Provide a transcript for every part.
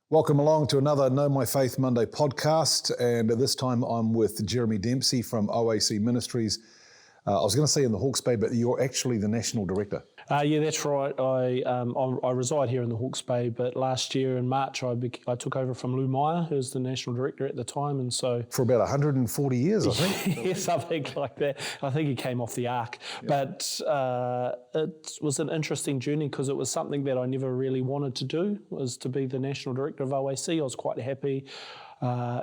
Welcome along to another Know My Faith Monday podcast, and this time I'm with Jeremy Dempsey from OAC Ministries. I was going to say in the Hawke's Bay, but you're actually the National Director. Yeah, that's right. I reside here in the Hawke's Bay, but last year in March I took over from Lou Meyer, who was the National Director at the time, and so... For about 140 years, I think. Yeah, something like that. I think he came off the ark. Yep. But it was an interesting journey because it was something that I never really wanted to do, was to be the National Director of OAC. I was quite happy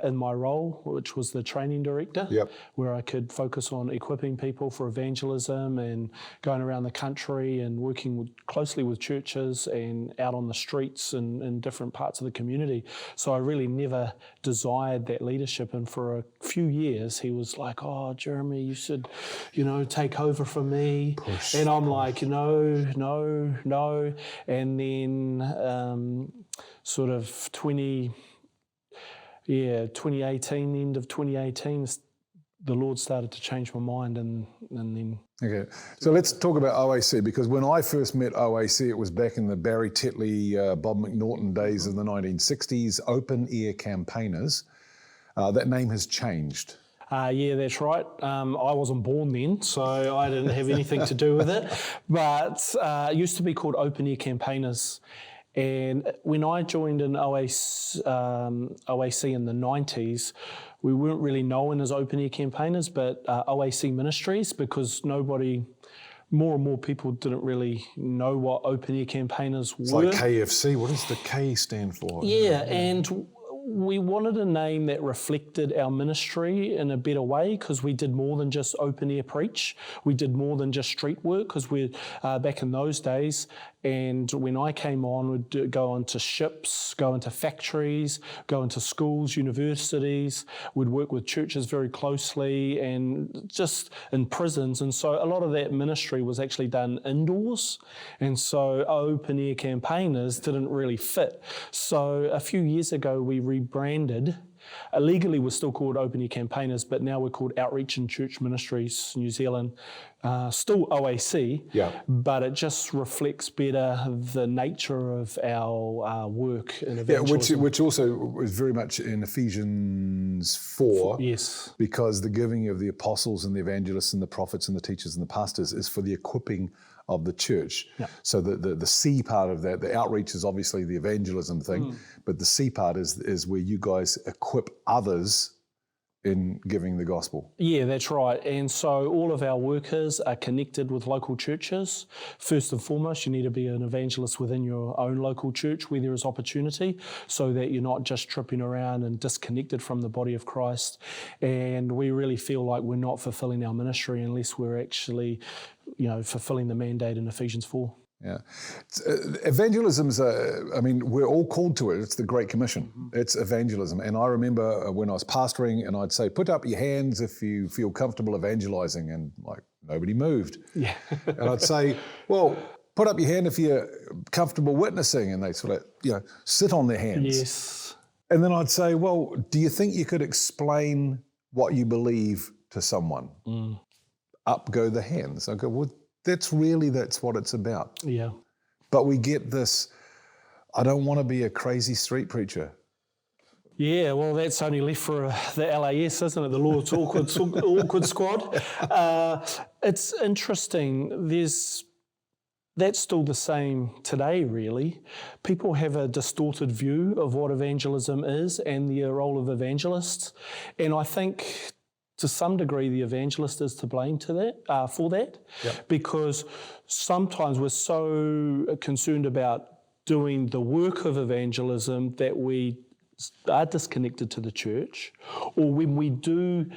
in my role, which was the training director, yep, where I could focus on equipping people for evangelism and going around the country and working closely with churches and out on the streets and in different parts of the community. So I really never desired that leadership. And for a few years, he was like, "Oh, Jeremy, you should, take over from me." And I'm like, no. And then sort of 2018, end of 2018, the Lord started to change my mind, and then... Okay, so let's talk about OAC, because when I first met OAC, it was back in the Barry Tetley, Bob McNaughton days of the 1960s, open air campaigners. That name has changed. Yeah, that's right. I wasn't born then, so I didn't have anything to do with it, but it used to be called open air campaigners. And when I joined in OAC in the 90s, we weren't really known as open air campaigners, but OAC Ministries, because more and more people didn't really know what open air campaigners were. It's like KFC. What does the K stand for? Yeah, and we wanted a name that reflected our ministry in a better way, because we did more than just open air preach. We did more than just street work, because we're back in those days. And when I came on, we'd go onto ships, go into factories, go into schools, universities. We'd work with churches very closely and just in prisons. And so a lot of that ministry was actually done indoors. And so open air campaigners didn't really fit. So a few years ago, we rebranded. Legally, we're still called Open Air Campaigners, but now we're called Outreach and Church Ministries New Zealand. Still OAC, yeah, but it just reflects better the nature of our work in evangelism. Yeah, which also was very much in Ephesians 4. Yes. Because the giving of the apostles and the evangelists and the prophets and the teachers and the pastors is for the equipping of the church. Yeah. So the C part of that, the outreach is obviously the evangelism thing, but the C part is where you guys equip others in giving the gospel. Yeah, that's right. And so all of our workers are connected with local churches. First and foremost, you need to be an evangelist within your own local church where there is opportunity, so that you're not just tripping around and disconnected from the body of Christ. And we really feel like we're not fulfilling our ministry unless we're actually, fulfilling the mandate in Ephesians 4. Yeah. Evangelism's, we're all called to it. It's the Great Commission. It's evangelism. And I remember when I was pastoring, and I'd say, put up your hands if you feel comfortable evangelizing, and nobody moved. Yeah. And I'd say, well, put up your hand if you're comfortable witnessing, and they sort of, sit on their hands. Yes. And then I'd say, well, do you think you could explain what you believe to someone? Up go the hands. I go, well, that's what it's about. Yeah. But we get this, I don't want to be a crazy street preacher. Yeah, well, that's only left for the LAS, isn't it? The Lord's Awkward Squad. It's interesting. That's still the same today, really. People have a distorted view of what evangelism is and the role of evangelists. And I think to some degree, the evangelist is to blame for that, yep, because sometimes we're so concerned about doing the work of evangelism that we are disconnected to the church, or when we do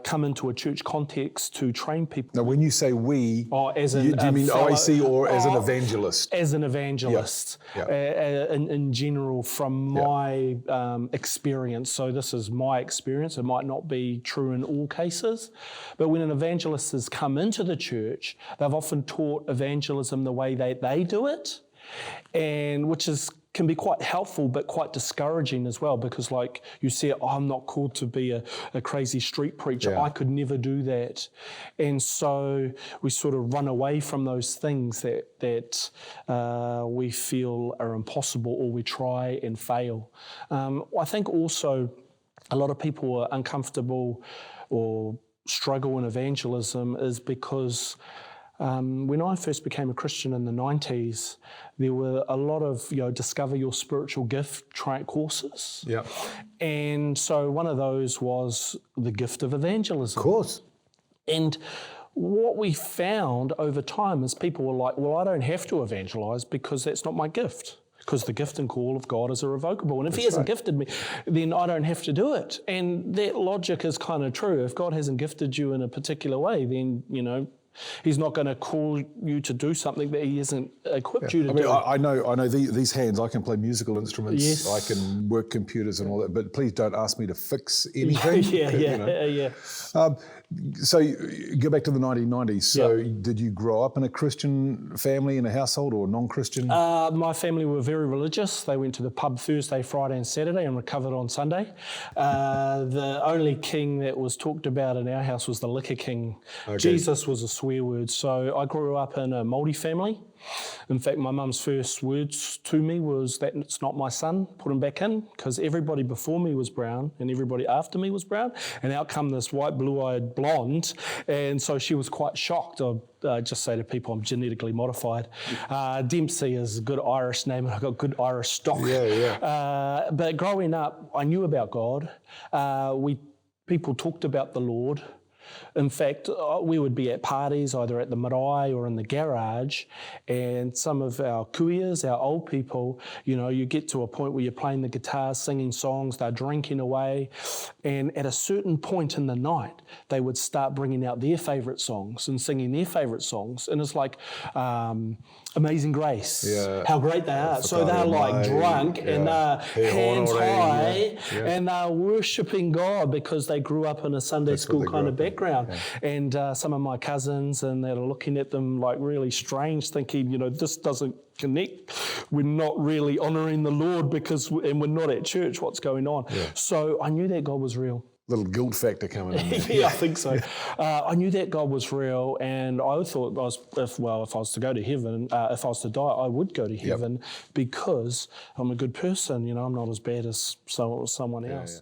come into a church context to train people. Now, when you say we, do you mean fellow, OAC or as an evangelist? As an evangelist, in general, from my experience. So this is my experience. It might not be true in all cases, but when an evangelist has come into the church, they've often taught evangelism the way they do it, and which is can be quite helpful but quite discouraging as well, because like you say, I'm not called to be a crazy street preacher. Yeah. I could never do that. And so we sort of run away from those things that we feel are impossible, or we try and fail. I think also a lot of people are uncomfortable or struggle in evangelism is because when I first became a Christian in the 90s, there were a lot of, discover your spiritual gift courses. Yeah. And so one of those was the gift of evangelism. Of course. And what we found over time is people were like, well, I don't have to evangelize because that's not my gift. Because the gift and call of God is irrevocable. And if He hasn't gifted me, then I don't have to do it. And that logic is kind of true. If God hasn't gifted you in a particular way, then, He's not going to call you to do something that He hasn't equipped you to do. I know these hands, I can play musical instruments, Yes. I can work computers and all that, but please don't ask me to fix anything. Yeah. So go back to the 1990s. So did you grow up in a Christian family, in a household, or non-Christian? My family were very religious. They went to the pub Thursday, Friday and Saturday and recovered on Sunday. The only king that was talked about in our house was the liquor king. Okay. Jesus was a swear word. So I grew up in a Māori family. In fact, my mum's first words to me was that it's not my son, put him back in, because everybody before me was brown and everybody after me was brown, and out come this white, blue-eyed blonde, and so she was quite shocked. I just say to people, I'm genetically modified. Dempsey is a good Irish name, and I've got good Irish stock. But growing up, I knew about God. People talked about the Lord. In fact, we would be at parties, either at the marae or in the garage, and some of our kuias, our old people, you get to a point where you're playing the guitar, singing songs, they're drinking away, and at a certain point in the night, they would start bringing out their favourite songs and singing their favourite songs, and it's like Amazing Grace, how great they are. So they're like drunk and hands high, and they're worshipping God because they grew up in a Sunday school kind of background. And some of my cousins, and they're looking at them like really strange, thinking, this doesn't connect. We're not really honouring the Lord and we're not at church. What's going on? So I knew that God was real. Little guilt factor coming in. I think so. I knew that God was real, and I thought if I was to go to heaven, if I was to die, I would go to heaven because I'm a good person. I'm not as bad as someone else.